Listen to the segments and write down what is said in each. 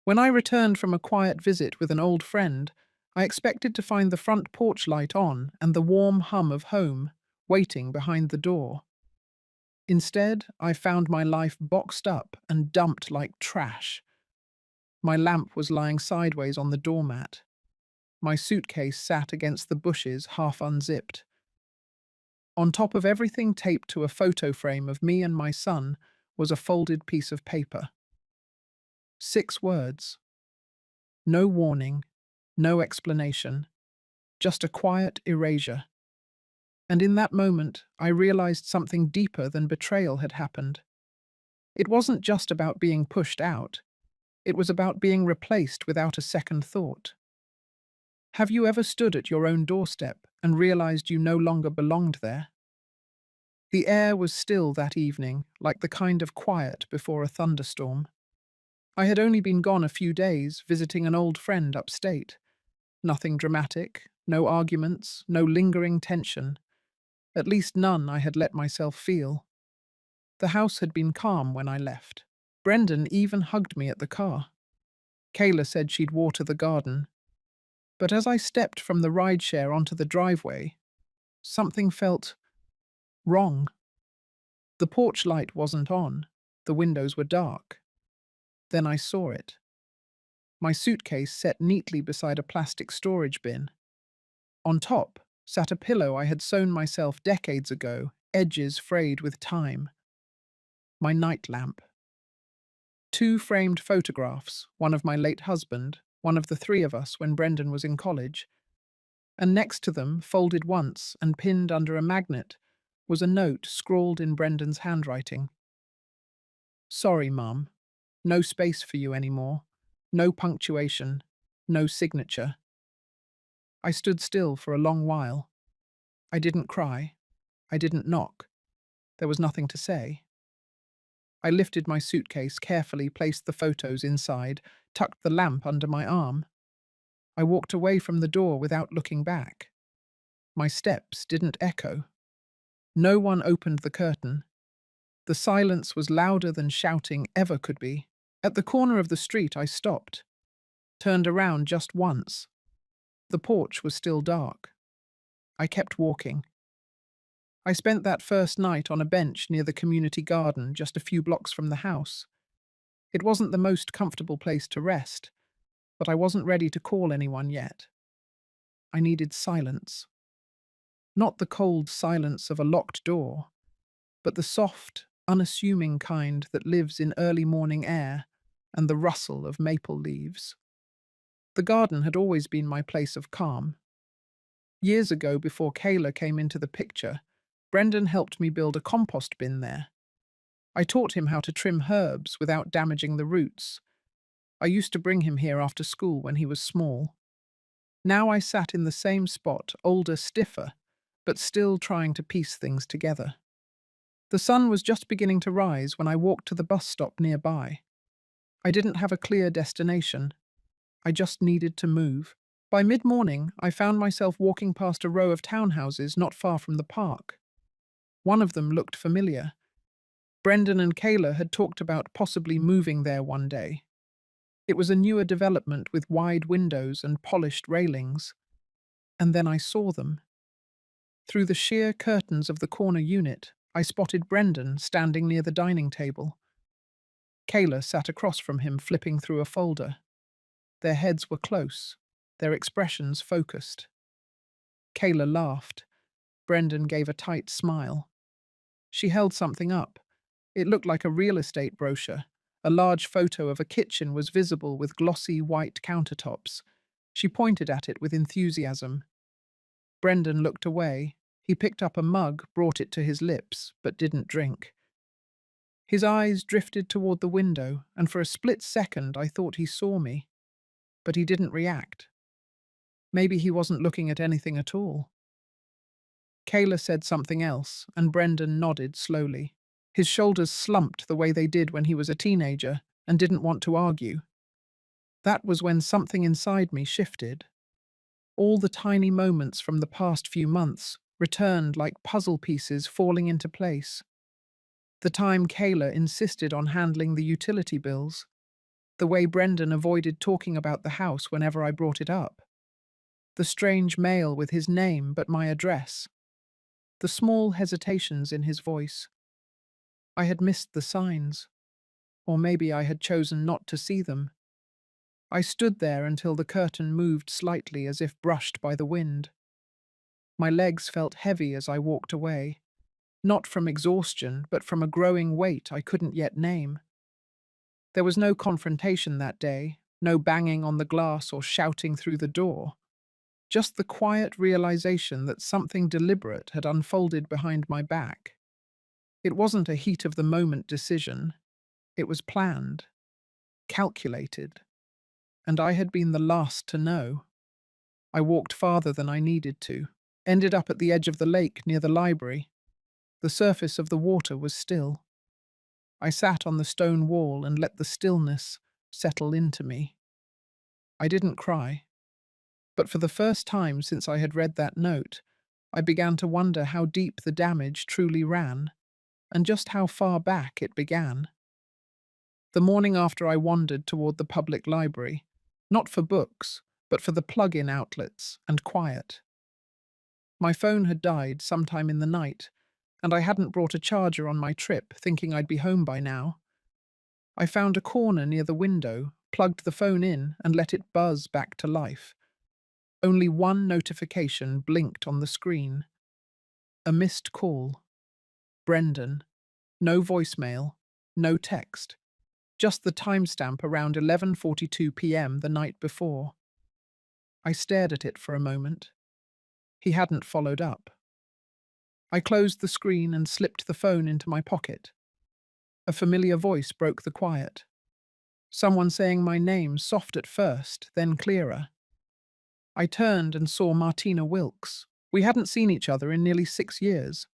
When I returned from a quiet visit with an old friend, I expected to find the front porch light on and the warm hum of home waiting behind the door. Instead, I found my life boxed up and dumped like trash. My lamp was lying sideways on the doormat. My suitcase sat against the bushes, half unzipped. On top of everything taped to a photo frame of me and my son was a folded piece of paper. 6 words. No warning, no explanation, just a quiet erasure. And in that moment, I realized something deeper than betrayal had happened. It wasn't just about being pushed out, it was about being replaced without a second thought. Have you ever stood at your own doorstep and realized you no longer belonged there? The air was still that evening, like the kind of quiet before a thunderstorm. I had only been gone a few days, visiting an old friend upstate. Nothing dramatic, no arguments, no lingering tension. At least none I had let myself feel. The house had been calm when I left. Brendan even hugged me at the car. Kayla said she'd water the garden. But as I stepped from the rideshare onto the driveway, something felt wrong. The porch light wasn't on. The windows were dark. Then I saw it. My suitcase set neatly beside a plastic storage bin. On top sat a pillow I had sewn myself decades ago, edges frayed with time. My night lamp. 2 framed photographs, one of my late husband, one of the three of us when Brendan was in college. And next to them, folded once and pinned under a magnet, was a note scrawled in Brendan's handwriting. Sorry, Mum. No space for you anymore. No punctuation. No signature. I stood still for a long while. I didn't cry. I didn't knock. There was nothing to say. I lifted my suitcase, carefully placed the photos inside, tucked the lamp under my arm. I walked away from the door without looking back. My steps didn't echo. No one opened the curtain. The silence was louder than shouting ever could be. At the corner of the street, I stopped, turned around just once. The porch was still dark. I kept walking. I spent that first night on a bench near the community garden just a few blocks from the house. It wasn't the most comfortable place to rest, but I wasn't ready to call anyone yet. I needed silence. Not the cold silence of a locked door, but the soft, unassuming kind that lives in early morning air and the rustle of maple leaves. The garden had always been my place of calm. Years ago, before Kayla came into the picture, Brendan helped me build a compost bin there. I taught him how to trim herbs without damaging the roots. I used to bring him here after school when he was small. Now I sat in the same spot, older, stiffer, but still trying to piece things together. The sun was just beginning to rise when I walked to the bus stop nearby. I didn't have a clear destination. I just needed to move. By mid-morning, I found myself walking past a row of townhouses not far from the park. One of them looked familiar. Brendan and Kayla had talked about possibly moving there one day. It was a newer development with wide windows and polished railings. And then I saw them. Through the sheer curtains of the corner unit, I spotted Brendan standing near the dining table. Kayla sat across from him, flipping through a folder. Their heads were close, their expressions focused. Kayla laughed. Brendan gave a tight smile. She held something up. It looked like a real estate brochure. A large photo of a kitchen was visible with glossy white countertops. She pointed at it with enthusiasm. Brendan looked away. He picked up a mug, brought it to his lips, but didn't drink. His eyes drifted toward the window, and for a split second I thought he saw me. But he didn't react. Maybe he wasn't looking at anything at all. Kayla said something else, and Brendan nodded slowly. His shoulders slumped the way they did when he was a teenager and didn't want to argue. That was when something inside me shifted. All the tiny moments from the past few months returned like puzzle pieces falling into place. The time Kayla insisted on handling the utility bills. The way Brendan avoided talking about the house whenever I brought it up. The strange mail with his name but my address. The small hesitations in his voice. I had missed the signs. Or maybe I had chosen not to see them. I stood there until the curtain moved slightly as if brushed by the wind. My legs felt heavy as I walked away, not from exhaustion, but from a growing weight I couldn't yet name. There was no confrontation that day, no banging on the glass or shouting through the door, just the quiet realization that something deliberate had unfolded behind my back. It wasn't a heat-of-the-moment decision. It was planned, calculated, and I had been the last to know. I walked farther than I needed to, ended up at the edge of the lake near the library. The surface of the water was still. I sat on the stone wall and let the stillness settle into me. I didn't cry, but for the first time since I had read that note, I began to wonder how deep the damage truly ran, and just how far back it began. The morning after I wandered toward the public library, not for books, but for the plug-in outlets and quiet. My phone had died sometime in the night, and I hadn't brought a charger on my trip, thinking I'd be home by now. I found a corner near the window, plugged the phone in, and let it buzz back to life. Only one notification blinked on the screen. A missed call. Brendan. No voicemail, no text. Just the timestamp around 11:42 p.m. the night before. I stared at it for a moment. He hadn't followed up. I closed the screen and slipped the phone into my pocket. A familiar voice broke the quiet. Someone saying my name, soft at first, then clearer. I turned and saw Martina Wilkes. We hadn't seen each other in nearly 6 years.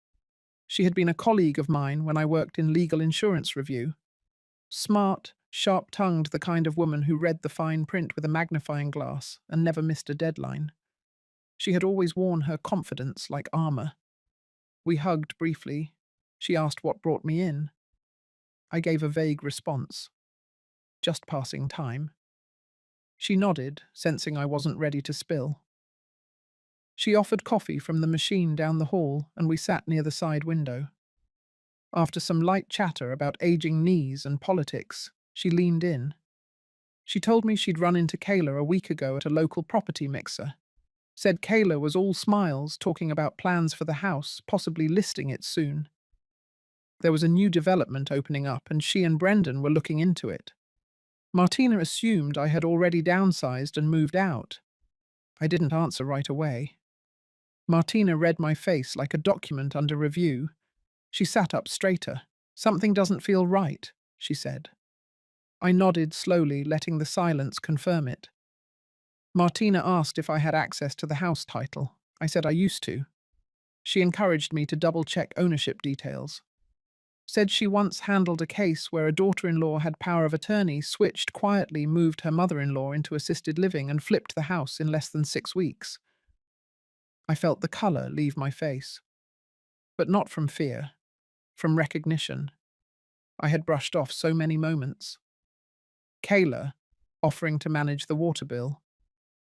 She had been a colleague of mine when I worked in legal insurance review. Smart, sharp-tongued, the kind of woman who read the fine print with a magnifying glass and never missed a deadline. She had always worn her confidence like armor. We hugged briefly. She asked what brought me in. I gave a vague response. Just passing time. She nodded, sensing I wasn't ready to spill. She offered coffee from the machine down the hall, and we sat near the side window. After some light chatter about aging knees and politics, she leaned in. She told me she'd run into Kayla a week ago at a local property mixer. Said Kayla was all smiles, talking about plans for the house, possibly listing it soon. There was a new development opening up, and she and Brendan were looking into it. Martina assumed I had already downsized and moved out. I didn't answer right away. Martina read my face like a document under review. She sat up straighter. "Something doesn't feel right," she said. I nodded slowly, letting the silence confirm it. Martina asked if I had access to the house title. I said I used to. She encouraged me to double-check ownership details. Said she once handled a case where a daughter-in-law had power of attorney, switched quietly, moved her mother-in-law into assisted living, and flipped the house in less than 6 weeks. I felt the color leave my face. But not from fear, from recognition. I had brushed off so many moments. Kayla, offering to manage the water bill.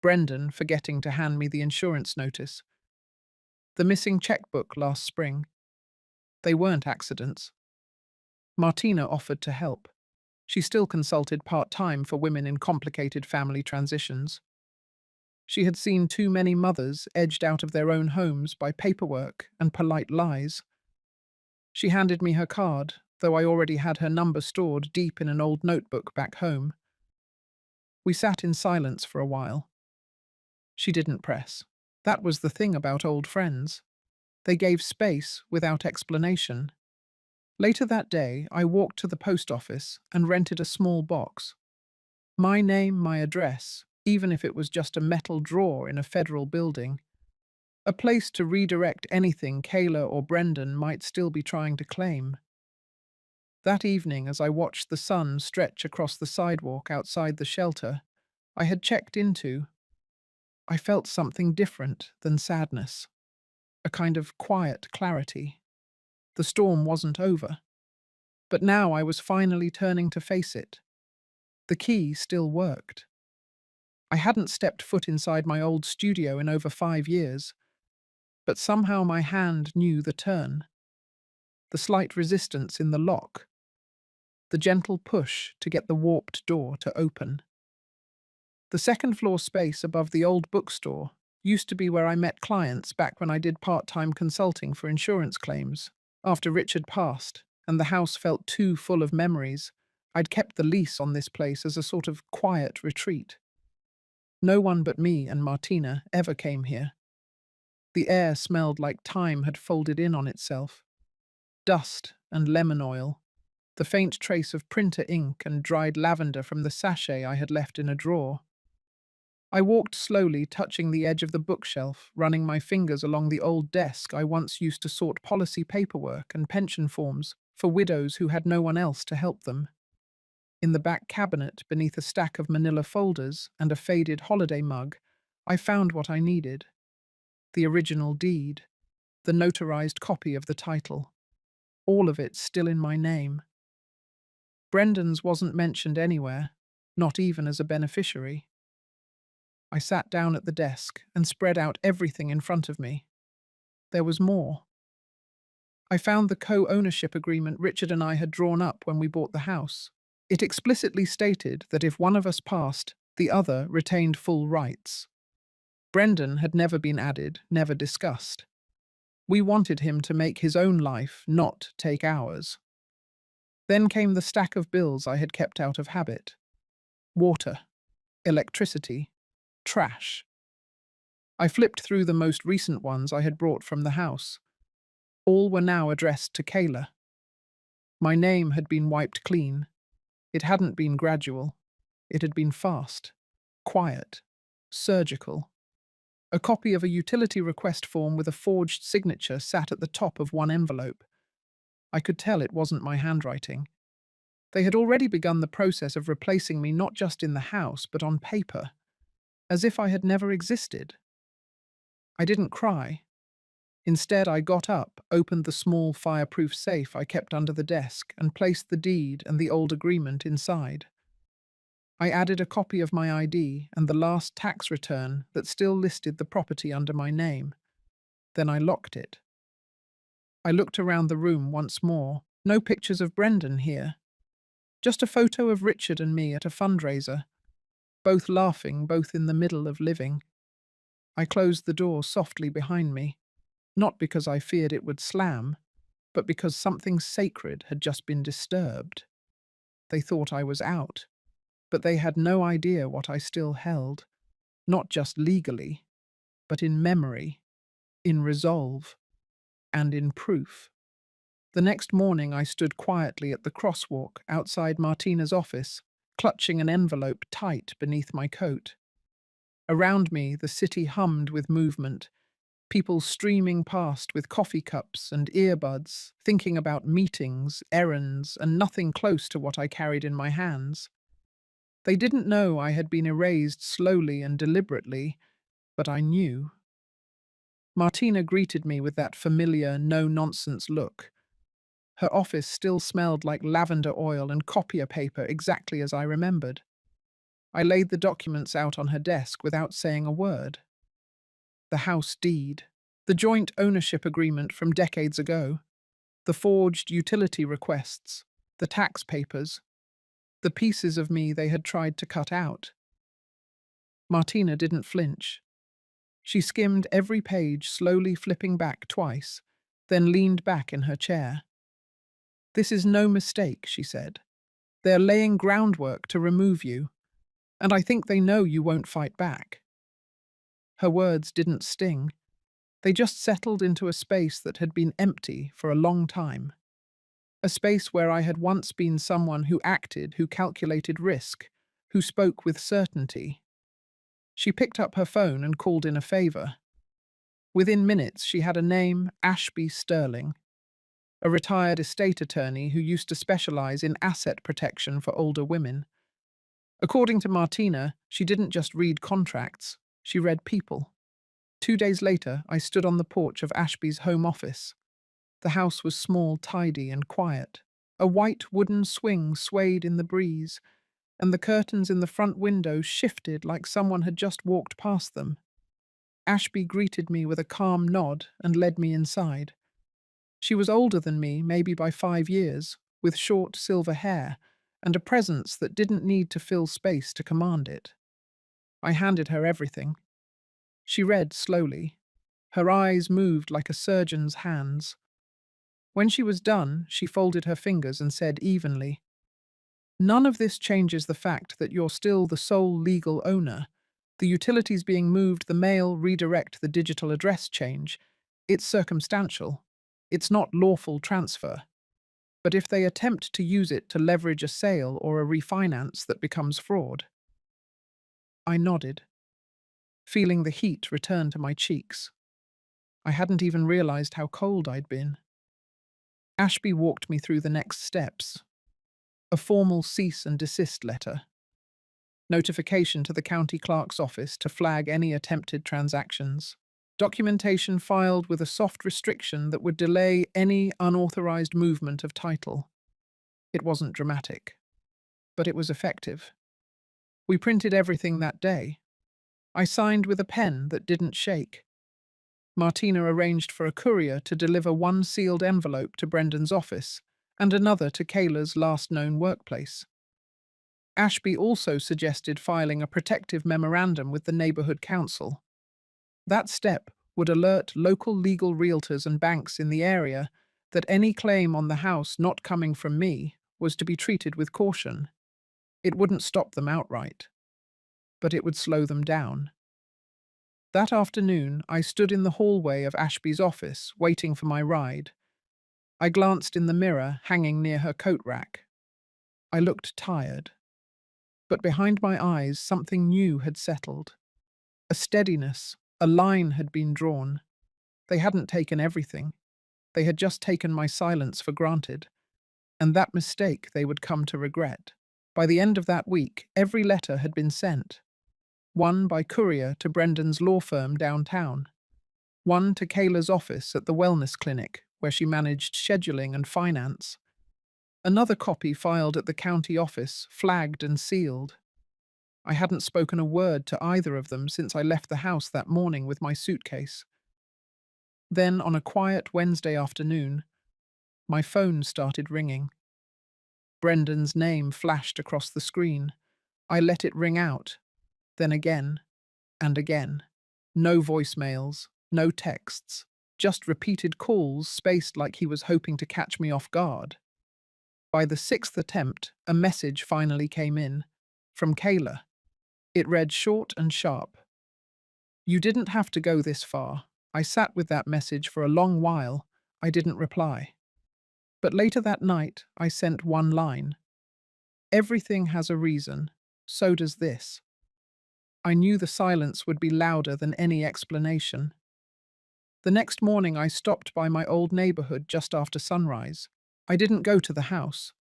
Brendan, forgetting to hand me the insurance notice. The missing checkbook last spring. They weren't accidents. Martina offered to help. She still consulted part-time for women in complicated family transitions. She had seen too many mothers edged out of their own homes by paperwork and polite lies. She handed me her card, though I already had her number stored deep in an old notebook back home. We sat in silence for a while. She didn't press. That was the thing about old friends. They gave space without explanation. Later that day, I walked to the post office and rented a small box. My name, my address, even if it was just a metal drawer in a federal building. A place to redirect anything Kayla or Brendan might still be trying to claim. That evening, as I watched the sun stretch across the sidewalk outside the shelter I had checked into, I felt something different than sadness. A kind of quiet clarity. The storm wasn't over. But now I was finally turning to face it. The key still worked. I hadn't stepped foot inside my old studio in over 5 years, but somehow my hand knew the turn, the slight resistance in the lock, the gentle push to get the warped door to open. The second-floor space above the old bookstore used to be where I met clients back when I did part-time consulting for insurance claims. After Richard passed, and the house felt too full of memories, I'd kept the lease on this place as a sort of quiet retreat. No one but me and Martina ever came here. The air smelled like time had folded in on itself. Dust and lemon oil, the faint trace of printer ink and dried lavender from the sachet I had left in a drawer. I walked slowly, touching the edge of the bookshelf, running my fingers along the old desk I once used to sort policy paperwork and pension forms for widows who had no one else to help them. In the back cabinet, beneath a stack of manila folders and a faded holiday mug, I found what I needed: the original deed, the notarized copy of the title, all of it still in my name. Brendan's wasn't mentioned anywhere, not even as a beneficiary. I sat down at the desk and spread out everything in front of me. There was more. I found the co-ownership agreement Richard and I had drawn up when we bought the house. It explicitly stated that if one of us passed, the other retained full rights. Brendan had never been added, never discussed. We wanted him to make his own life, not take ours. Then came the stack of bills I had kept out of habit. Water, electricity, trash. I flipped through the most recent ones I had brought from the house. All were now addressed to Kayla. My name had been wiped clean. It hadn't been gradual. It had been fast, quiet, surgical. A copy of a utility request form with a forged signature sat at the top of one envelope. I could tell it wasn't my handwriting. They had already begun the process of replacing me not just in the house, but on paper, as if I had never existed. I didn't cry. Instead, I got up, opened the small fireproof safe I kept under the desk, and placed the deed and the old agreement inside. I added a copy of my ID and the last tax return that still listed the property under my name. Then I locked it. I looked around the room once more. No pictures of Brendan here. Just a photo of Richard and me at a fundraiser, both laughing, both in the middle of living. I closed the door softly behind me, not because I feared it would slam, but because something sacred had just been disturbed. They thought I was out, but they had no idea what I still held, not just legally, but in memory, in resolve, and in proof. The next morning I stood quietly at the crosswalk outside Martina's office, clutching an envelope tight beneath my coat. Around me, the city hummed with movement, people streaming past with coffee cups and earbuds, thinking about meetings, errands, and nothing close to what I carried in my hands. They didn't know I had been erased slowly and deliberately, but I knew. Martina greeted me with that familiar, no-nonsense look. Her office still smelled like lavender oil and copier paper exactly as I remembered. I laid the documents out on her desk without saying a word. The house deed, the joint ownership agreement from decades ago, the forged utility requests, the tax papers, the pieces of me they had tried to cut out. Martina didn't flinch. She skimmed every page, slowly flipping back twice, then leaned back in her chair. "This is no mistake," she said. "They're laying groundwork to remove you, and I think they know you won't fight back." Her words didn't sting. They just settled into a space that had been empty for a long time. A space where I had once been someone who acted, who calculated risk, who spoke with certainty. She picked up her phone and called in a favor. Within minutes, she had a name: Ashby Sterling, a retired estate attorney who used to specialize in asset protection for older women. According to Martina, she didn't just read contracts, she read people. 2 days later, I stood on the porch of Ashby's home office. The house was small, tidy, and quiet. A white wooden swing swayed in the breeze, and the curtains in the front window shifted like someone had just walked past them. Ashby greeted me with a calm nod and led me inside. She was older than me, maybe by 5 years, with short silver hair and a presence that didn't need to fill space to command it. I handed her everything. She read slowly. Her eyes moved like a surgeon's hands. When she was done, she folded her fingers and said evenly, "None of this changes the fact that you're still the sole legal owner. The utilities being moved, the mail redirect, the digital address change. It's circumstantial. It's not lawful transfer. But if they attempt to use it to leverage a sale or a refinance that becomes fraud." I nodded, feeling the heat return to my cheeks. I hadn't even realized how cold I'd been. Ashby walked me through the next steps. A formal cease and desist letter. Notification to the county clerk's office to flag any attempted transactions. Documentation filed with a soft restriction that would delay any unauthorized movement of title. It wasn't dramatic, but it was effective. We printed everything that day. I signed with a pen that didn't shake. Martina arranged for a courier to deliver one sealed envelope to Brendan's office and another to Kayla's last known workplace. Ashby also suggested filing a protective memorandum with the neighborhood council. That step would alert local legal realtors and banks in the area that any claim on the house not coming from me was to be treated with caution. It wouldn't stop them outright, but it would slow them down. That afternoon, I stood in the hallway of Ashby's office, waiting for my ride. I glanced in the mirror hanging near her coat rack. I looked tired. But behind my eyes, something new had settled. A steadiness, a line had been drawn. They hadn't taken everything. They had just taken my silence for granted. And that mistake they would come to regret. By the end of that week, every letter had been sent. One by courier to Brendan's law firm downtown. One to Kayla's office at the wellness clinic, where she managed scheduling and finance. Another copy filed at the county office, flagged and sealed. I hadn't spoken a word to either of them since I left the house that morning with my suitcase. Then, on a quiet Wednesday afternoon, my phone started ringing. Brendan's name flashed across the screen. I let it ring out, then again, and again. No voicemails, no texts, just repeated calls spaced like he was hoping to catch me off guard. By the sixth attempt, a message finally came in, from Kayla. It read short and sharp. "You didn't have to go this far." I sat with that message for a long while. I didn't reply. But later that night, I sent one line. "Everything has a reason. So does this." I knew the silence would be louder than any explanation. The next morning, I stopped by my old neighborhood just after sunrise. I didn't go to the house.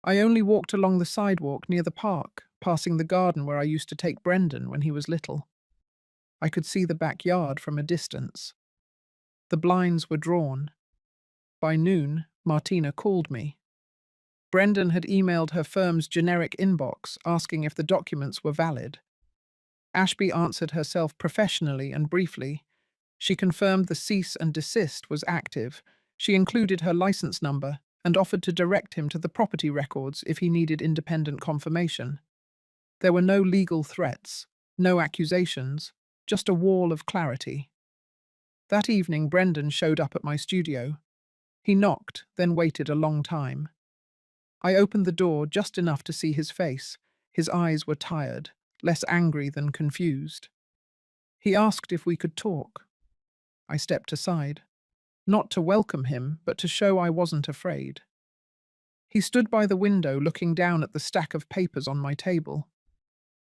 I only walked along the sidewalk near the park, passing the garden where I used to take Brendan when he was little. I could see the backyard from a distance. The blinds were drawn. By noon, Martina called me. Brendan had emailed her firm's generic inbox asking if the documents were valid. Ashby answered herself professionally and briefly. She confirmed the cease and desist was active. She included her license number and offered to direct him to the property records if he needed independent confirmation. There were no legal threats, no accusations, just a wall of clarity. That evening, Brendan showed up at my studio. He knocked, then waited a long time. I opened the door just enough to see his face. His eyes were tired, less angry than confused. He asked if we could talk. I stepped aside, not to welcome him, but to show I wasn't afraid. He stood by the window looking down at the stack of papers on my table.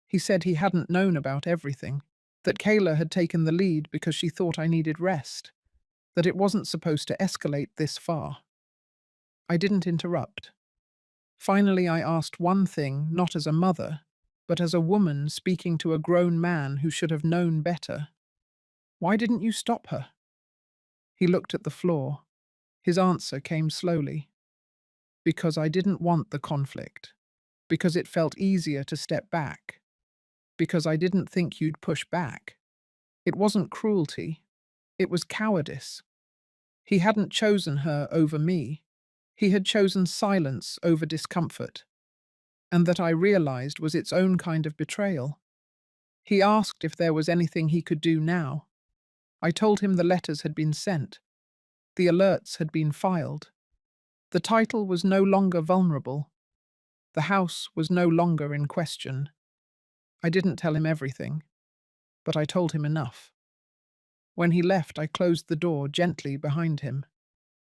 He said he hadn't known about everything, that Kayla had taken the lead because she thought I needed rest, that it wasn't supposed to escalate this far. I didn't interrupt. Finally, I asked one thing, not as a mother, but as a woman speaking to a grown man who should have known better. "Why didn't you stop her?" He looked at the floor. His answer came slowly. "Because I didn't want the conflict. because it felt easier to step back, because I didn't think you'd push back. It wasn't cruelty, it was cowardice. He hadn't chosen her over me. He had chosen silence over discomfort, and that I realized was its own kind of betrayal. He asked if there was anything he could do now. I told him the letters had been sent. The alerts had been filed. The title was no longer vulnerable. The house was no longer in question. I didn't tell him everything, but I told him enough. When he left, I closed the door gently behind him,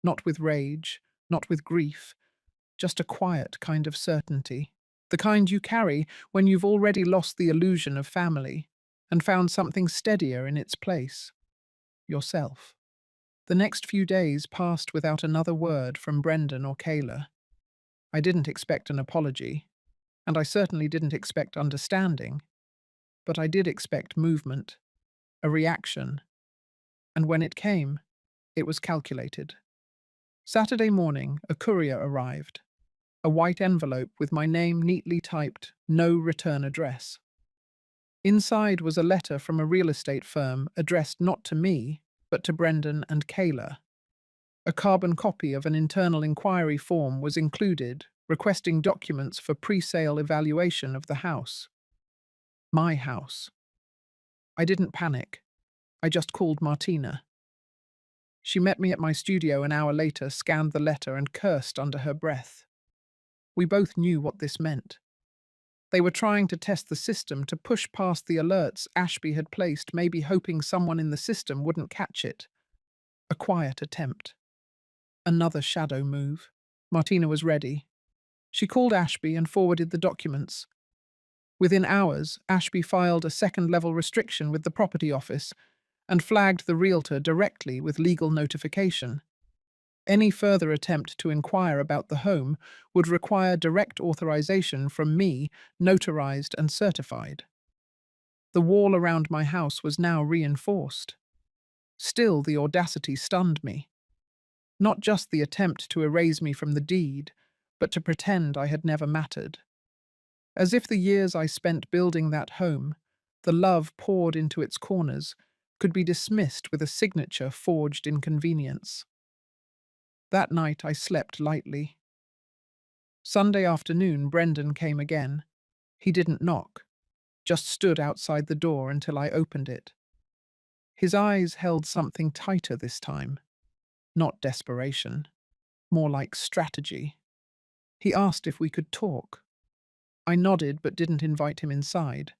not with rage, not with grief, just a quiet kind of certainty, the kind you carry when you've already lost the illusion of family and found something steadier in its place: yourself. The next few days passed without another word from Brendan or Kayla. I didn't expect an apology, and I certainly didn't expect understanding, but I did expect movement, a reaction, and when it came, it was calculated. Saturday morning, a courier arrived, a white envelope with my name neatly typed, "No return address." Inside was a letter from a real estate firm addressed not to me, but to Brendan and Kayla. A carbon copy of an internal inquiry form was included, requesting documents for pre-sale evaluation of the house. My house. I didn't panic. I just called Martina. She met me at my studio an hour later, scanned the letter, and cursed under her breath. We both knew what this meant. They were trying to test the system, to push past the alerts Ashby had placed, maybe hoping someone in the system wouldn't catch it. A quiet attempt. Another shadow move. Martina was ready. She called Ashby and forwarded the documents. Within hours, Ashby filed a second-level restriction with the property office and flagged the realtor directly with legal notification. Any further attempt to inquire about the home would require direct authorization from me, notarized and certified. The wall around my house was now reinforced. Still, the audacity stunned me. Not just the attempt to erase me from the deed, but to pretend I had never mattered. As if the years I spent building that home, the love poured into its corners, could be dismissed with a signature forged in convenience. That night I slept lightly. Sunday afternoon, Brendan came again. He didn't knock, just stood outside the door until I opened it. His eyes held something tighter this time. Not desperation, more like strategy. He asked if we could talk. I nodded but didn't invite him inside.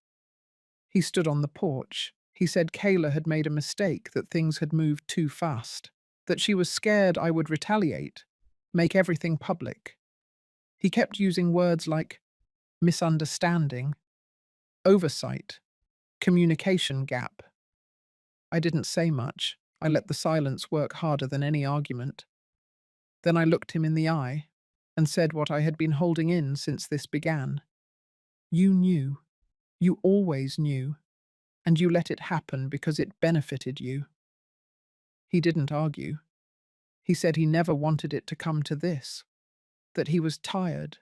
He stood on the porch. He said Kayla had made a mistake, that things had moved too fast, that she was scared I would retaliate, make everything public. He kept using words like misunderstanding, oversight, communication gap. I didn't say much. I let the silence work harder than any argument. Then I looked him in the eye and said what I had been holding in since this began. You knew. You always knew. And you let it happen because it benefited you. He didn't argue. He said he never wanted it to come to this, that he was tired,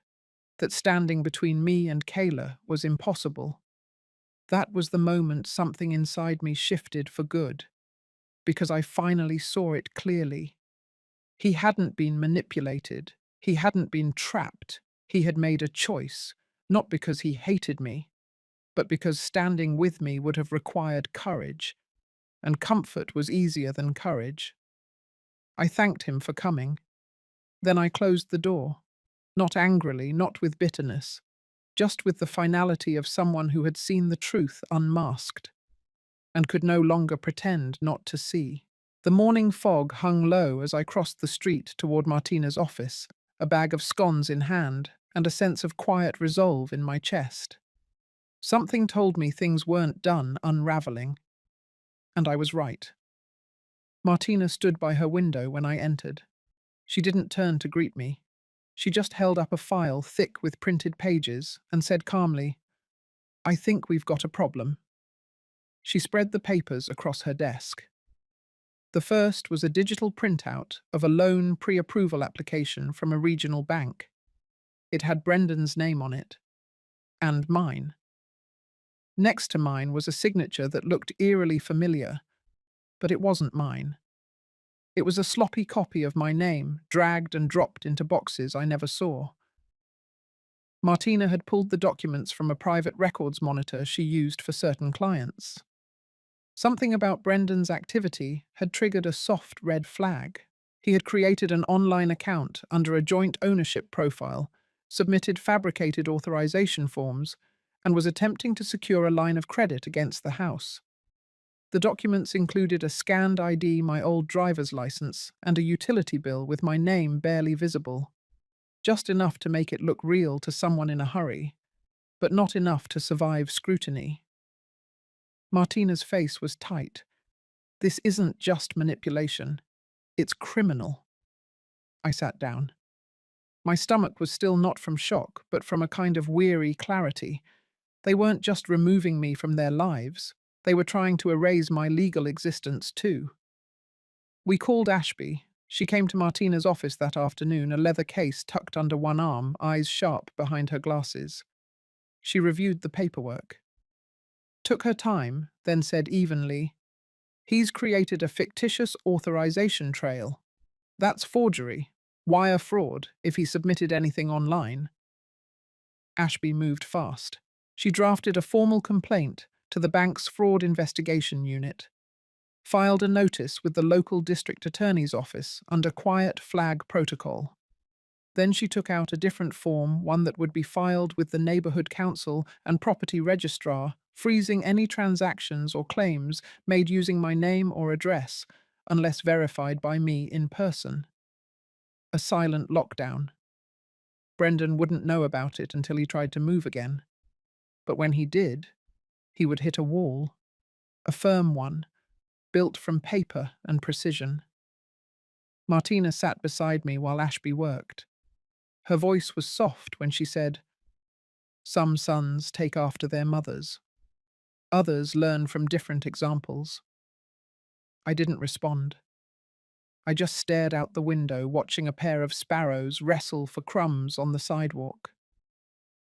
that standing between me and Kayla was impossible. That was the moment something inside me shifted for good, because I finally saw it clearly. He hadn't been manipulated. He hadn't been trapped. He had made a choice, not because he hated me, but because standing with me would have required courage, and comfort was easier than courage. I thanked him for coming. Then I closed the door, not angrily, not with bitterness, just with the finality of someone who had seen the truth unmasked, and could no longer pretend not to see. The morning fog hung low as I crossed the street toward Martina's office, a bag of scones in hand, and a sense of quiet resolve in my chest. Something told me things weren't done unraveling, and I was right. Martina stood by her window when I entered. She didn't turn to greet me. She just held up a file thick with printed pages and said calmly, "I think we've got a problem." She spread the papers across her desk. The first was a digital printout of a loan pre-approval application from a regional bank. It had Brendan's name on it, and mine. Next to mine was a signature that looked eerily familiar, but it wasn't mine. It was a sloppy copy of my name, dragged and dropped into boxes I never saw. Martina had pulled the documents from a private records monitor she used for certain clients. Something about Brendan's activity had triggered a soft red flag. He had created an online account under a joint ownership profile, submitted fabricated authorization forms, and was attempting to secure a line of credit against the house. The documents included a scanned ID, my old driver's license, and a utility bill with my name barely visible. Just enough to make it look real to someone in a hurry, but not enough to survive scrutiny. Martina's face was tight. This isn't just manipulation. It's criminal. I sat down. My stomach was still not from shock, but from a kind of weary clarity. They weren't just removing me from their lives. They were trying to erase my legal existence too. We called Ashby. She came to Martina's office that afternoon, a leather case tucked under one arm, eyes sharp behind her glasses. She reviewed the paperwork. Took her time, then said evenly, "He's created a fictitious authorization trail. That's forgery, wire fraud, if he submitted anything online." Ashby moved fast. She drafted a formal complaint to the bank's fraud investigation unit, filed a notice with the local district attorney's office under quiet flag protocol. Then she took out a different form, one that would be filed with the neighborhood council and property registrar, freezing any transactions or claims made using my name or address, unless verified by me in person. A silent lockdown. Brendan wouldn't know about it until he tried to move again. But when he did, he would hit a wall. A firm one, built from paper and precision. Martina sat beside me while Ashby worked. Her voice was soft when she said, "Some sons take after their mothers. Others learn from different examples." I didn't respond. I just stared out the window, watching a pair of sparrows wrestle for crumbs on the sidewalk.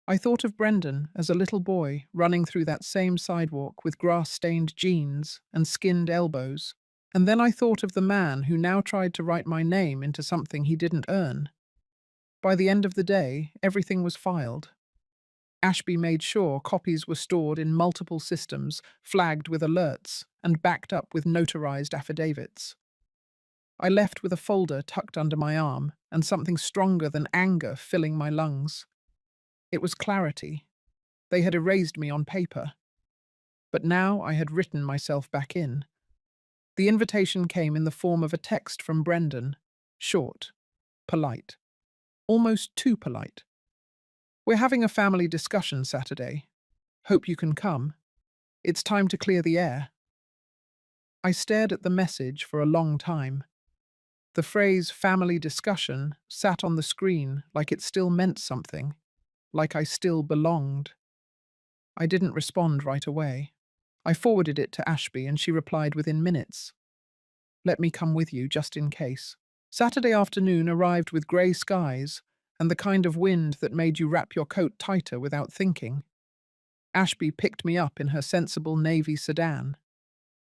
I thought of Brendan as a little boy running through that same sidewalk with grass-stained jeans and skinned elbows, and then I thought of the man who now tried to write my name into something he didn't earn. By the end of the day, everything was filed. Ashby made sure copies were stored in multiple systems, flagged with alerts, and backed up with notarized affidavits. I left with a folder tucked under my arm and something stronger than anger filling my lungs. It was clarity. They had erased me on paper. But now I had written myself back in. The invitation came in the form of a text from Brendan. Short, polite. Almost too polite. "We're having a family discussion Saturday. Hope you can come. It's time to clear the air." I stared at the message for a long time. The phrase family discussion sat on the screen like it still meant something, like I still belonged. I didn't respond right away. I forwarded it to Ashby and she replied within minutes. "Let me come with you just in case." Saturday afternoon arrived with grey skies and the kind of wind that made you wrap your coat tighter without thinking. Ashby picked me up in her sensible navy sedan.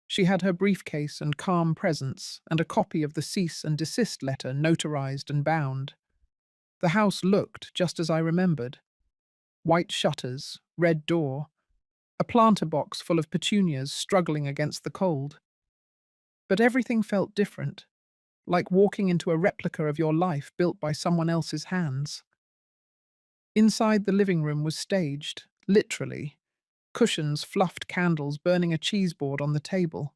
She had her briefcase and calm presence and a copy of the cease and desist letter notarized and bound. The house looked just as I remembered. White shutters, red door, a planter box full of petunias struggling against the cold. But everything felt different, like walking into a replica of your life built by someone else's hands. Inside, the living room was staged, literally. Cushions, fluffed candles burning a cheese board on the table.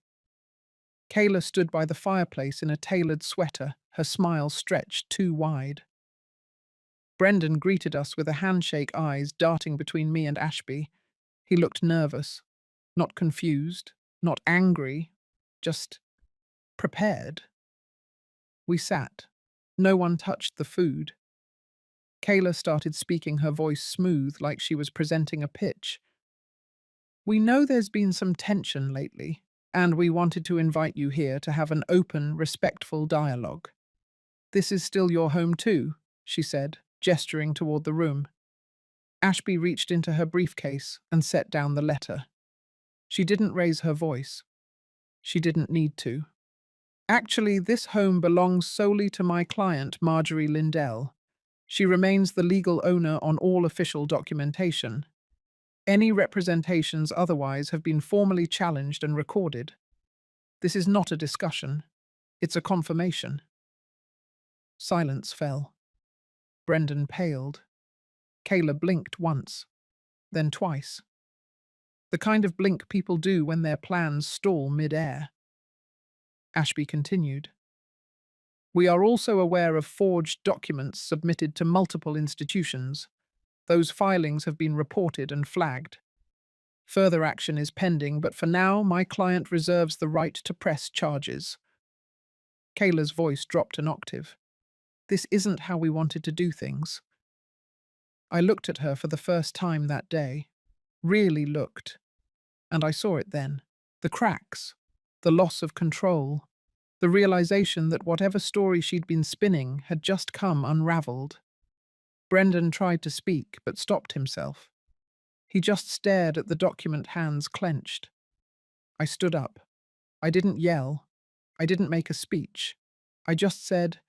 Kayla stood by the fireplace in a tailored sweater, her smile stretched too wide. Brendan greeted us with a handshake, eyes darting between me and Ashby. He looked nervous, not confused, not angry, just prepared. We sat. No one touched the food. Kayla started speaking, her voice smooth like she was presenting a pitch. "We know there's been some tension lately, and we wanted to invite you here to have an open, respectful dialogue. This is still your home too," she said, gesturing toward the room. Ashby reached into her briefcase and set down the letter. She didn't raise her voice. She didn't need to. Actually, this home belongs solely to my client, Marjorie Lindell. She remains the legal owner on all official documentation. Any representations otherwise have been formally challenged and recorded. This is not a discussion. It's a confirmation. Silence fell. Brendan paled. Kayla blinked once, then twice. The kind of blink people do when their plans stall mid-air. Ashby continued. We are also aware of forged documents submitted to multiple institutions. Those filings have been reported and flagged. Further action is pending, but for now, my client reserves the right to press charges. Kayla's voice dropped an octave. This isn't how we wanted to do things. I looked at her for the first time that day. Really looked. And I saw it then. The cracks. The loss of control. The realization that whatever story she'd been spinning had just come unraveled. Brendan tried to speak, but stopped himself. He just stared at the document, hands clenched. I stood up. I didn't yell. I didn't make a speech. I just said,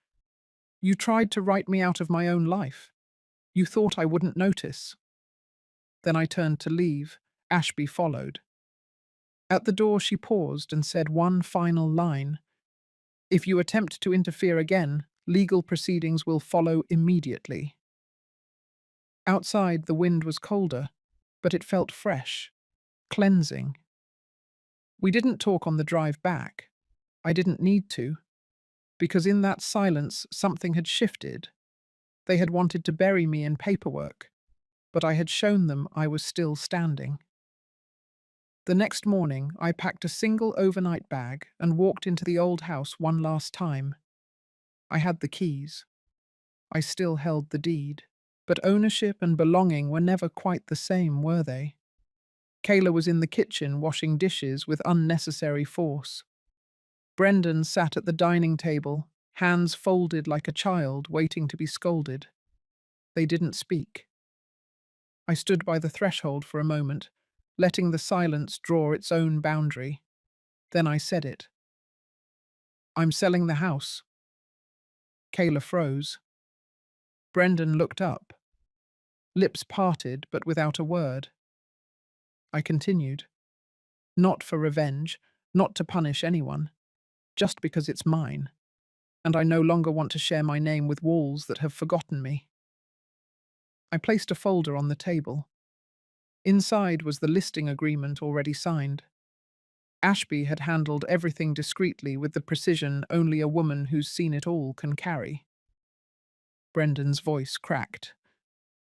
"You tried to write me out of my own life. You thought I wouldn't notice." Then I turned to leave. Ashby followed. At the door she paused and said one final line. "If you attempt to interfere again, legal proceedings will follow immediately." Outside the wind was colder, but it felt fresh, cleansing. We didn't talk on the drive back. I didn't need to, because in that silence something had shifted. They had wanted to bury me in paperwork, but I had shown them I was still standing. The next morning, I packed a single overnight bag and walked into the old house one last time. I had the keys. I still held the deed, but ownership and belonging were never quite the same, were they? Kayla was in the kitchen washing dishes with unnecessary force. Brendan sat at the dining table, hands folded like a child waiting to be scolded. They didn't speak. I stood by the threshold for a moment, letting the silence draw its own boundary. Then I said it. "I'm selling the house." Kayla froze. Brendan looked up. Lips parted, but without a word. I continued. "Not for revenge, not to punish anyone, just because it's mine, and I no longer want to share my name with walls that have forgotten me." I placed a folder on the table. Inside was the listing agreement already signed. Ashby had handled everything discreetly with the precision only a woman who's seen it all can carry. Brendan's voice cracked.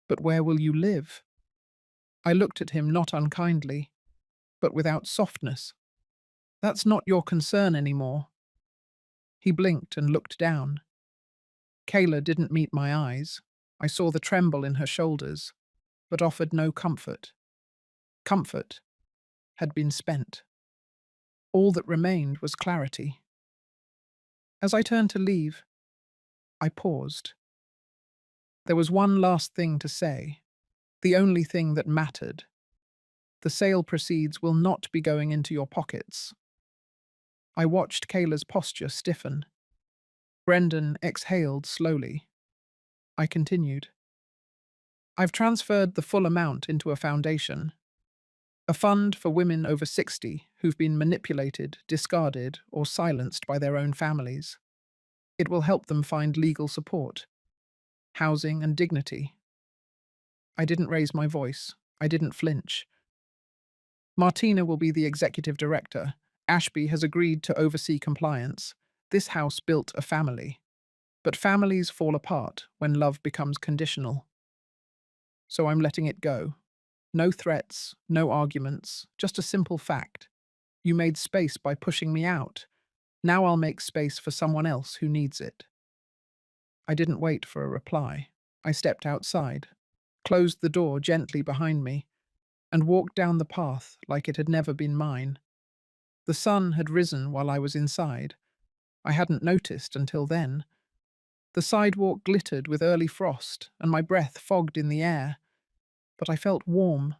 "But where will you live?" I looked at him not unkindly, but without softness. "That's not your concern anymore." He blinked and looked down. Kayla didn't meet my eyes. I saw the tremble in her shoulders, but offered no comfort. Comfort had been spent. All that remained was clarity. As I turned to leave, I paused. There was one last thing to say, the only thing that mattered. The sale proceeds will not be going into your pockets. I watched Kayla's posture stiffen. Brendan exhaled slowly. I continued. "I've transferred the full amount into a foundation. A fund for women over 60 who've been manipulated, discarded, or silenced by their own families. It will help them find legal support, housing, and dignity." I didn't raise my voice. I didn't flinch. "Martina will be the executive director. Ashby has agreed to oversee compliance. This house built a family. But families fall apart when love becomes conditional. So I'm letting it go. No threats, no arguments, just a simple fact. You made space by pushing me out. Now I'll make space for someone else who needs it." I didn't wait for a reply. I stepped outside, closed the door gently behind me, and walked down the path like it had never been mine. The sun had risen while I was inside. I hadn't noticed until then. The sidewalk glittered with early frost, and my breath fogged in the air. but I felt warm,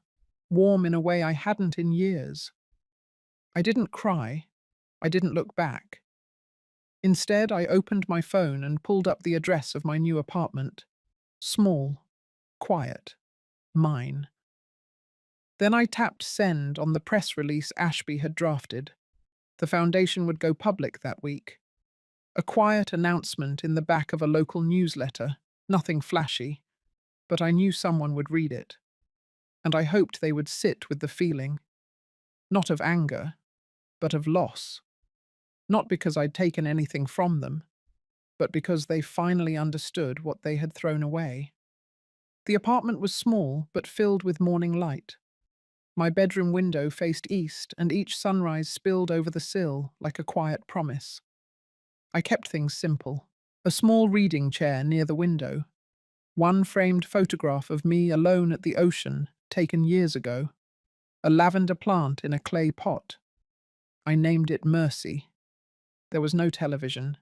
warm in a way I hadn't in years. I didn't cry. I didn't look back. Instead, I opened my phone and pulled up the address of my new apartment. Small, quiet, mine. Then I tapped send on the press release Ashby had drafted. The foundation would go public that week. A quiet announcement in the back of a local newsletter, nothing flashy, but I knew someone would read it. And I hoped they would sit with the feeling, not of anger, but of loss. Not because I'd taken anything from them, but because they finally understood what they had thrown away. The apartment was small, but filled with morning light. My bedroom window faced east, and each sunrise spilled over the sill like a quiet promise. I kept things simple. A small reading chair near the window. One framed photograph of me alone at the ocean, taken years ago. A lavender plant in a clay pot. I named it Mercy. There was no television,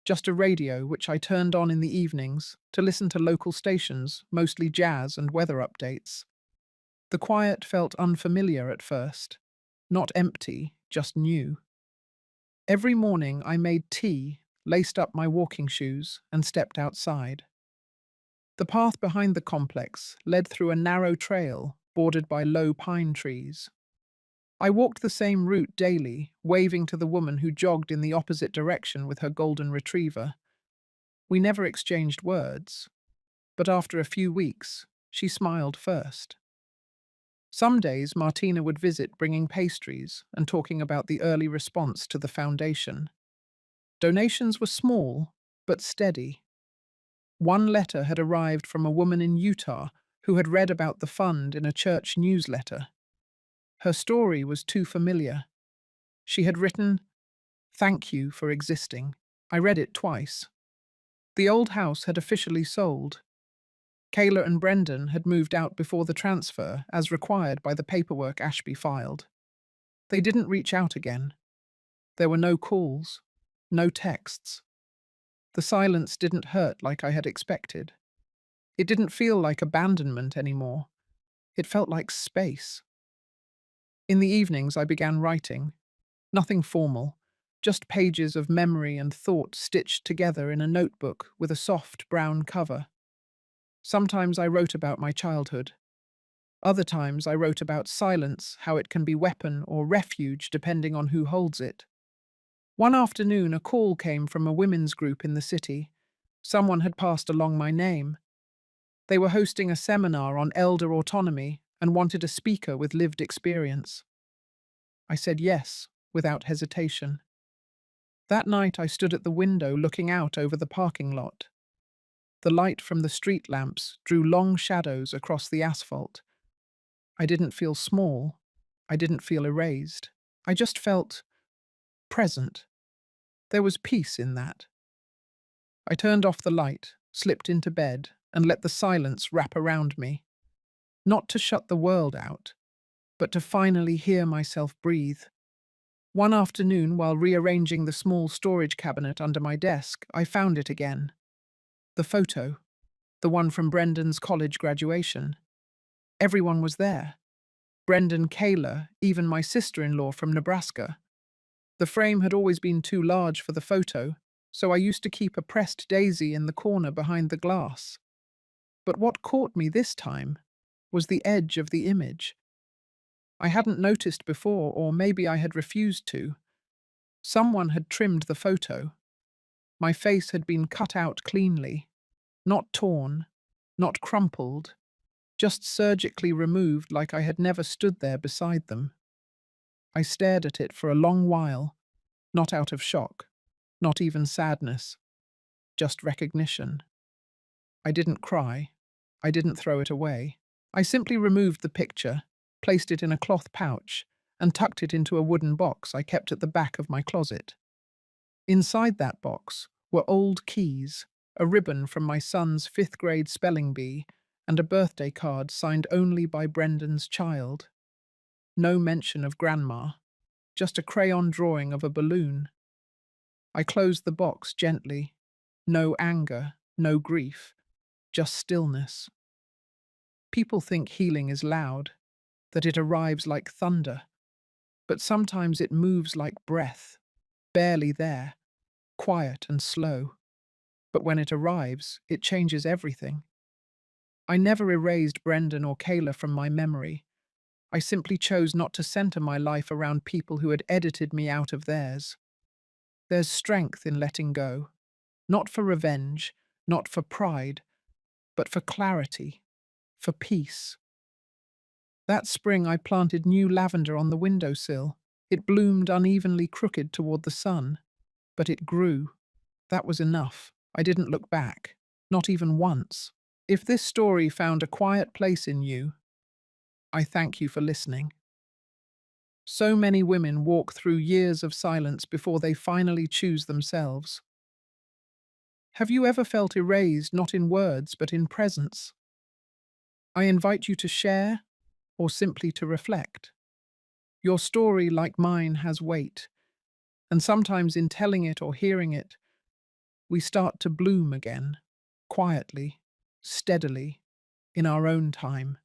just a radio which I turned on in the evenings to listen to local stations, mostly jazz and weather updates. The quiet felt unfamiliar at first. Not empty, just new. Every morning I made tea, laced up my walking shoes, and stepped outside. The path behind the complex led through a narrow trail bordered by low pine trees. I walked the same route daily, waving to the woman who jogged in the opposite direction with her golden retriever. We never exchanged words, but after a few weeks, she smiled first. Some days Martina would visit bringing pastries and talking about the early response to the foundation. Donations were small, but steady. One letter had arrived from a woman in Utah who had read about the fund in a church newsletter. Her story was too familiar. She had written, "Thank you for existing." I read it twice. The old house had officially sold. Kayla and Brendan had moved out before the transfer, as required by the paperwork Ashby filed. They didn't reach out again. There were no calls, no texts. The silence didn't hurt like I had expected. It didn't feel like abandonment anymore. It felt like space. In the evenings, I began writing. Nothing formal, just pages of memory and thought stitched together in a notebook with a soft brown cover. Sometimes I wrote about my childhood. Other times I wrote about silence, how it can be weapon or refuge depending on who holds it. One afternoon, a call came from a women's group in the city. Someone had passed along my name. They were hosting a seminar on elder autonomy and wanted a speaker with lived experience. I said yes, without hesitation. That night I stood at the window looking out over the parking lot. The light from the street lamps drew long shadows across the asphalt. I didn't feel small. I didn't feel erased. I just felt present. There was peace in that. I turned off the light, slipped into bed, and let the silence wrap around me. Not to shut the world out, but to finally hear myself breathe. One afternoon, while rearranging the small storage cabinet under my desk, I found it again. The photo, the one from Brendan's college graduation. Everyone was there. Brendan, Kayla, even my sister-in-law from Nebraska. The frame had always been too large for the photo, so I used to keep a pressed daisy in the corner behind the glass. But what caught me this time was the edge of the image. I hadn't noticed before, or maybe I had refused to. Someone had trimmed the photo. My face had been cut out cleanly, not torn, not crumpled, just surgically removed like I had never stood there beside them. I stared at it for a long while, not out of shock, not even sadness, just recognition. I didn't cry. I didn't throw it away. I simply removed the picture, placed it in a cloth pouch, and tucked it into a wooden box I kept at the back of my closet. Inside that box were old keys, a ribbon from my son's fifth-grade spelling bee, and a birthday card signed only by Brendan's child. No mention of Grandma, just a crayon drawing of a balloon. I closed the box gently. No anger, no grief, just stillness. People think healing is loud, that it arrives like thunder, but sometimes it moves like breath, barely there, quiet and slow. But when it arrives, it changes everything. I never erased Brendan or Kayla from my memory. I simply chose not to center my life around people who had edited me out of theirs. There's strength in letting go, not for revenge, not for pride, but for clarity, for peace. That spring I planted new lavender on the windowsill. It bloomed unevenly crooked toward the sun, but it grew. That was enough. I didn't look back, not even once. If this story found a quiet place in you, I thank you for listening. So many women walk through years of silence before they finally choose themselves. Have you ever felt erased not in words but in presence? I invite you to share or simply to reflect. Your story, like mine, has weight, and sometimes in telling it or hearing it, we start to bloom again, quietly, steadily, in our own time.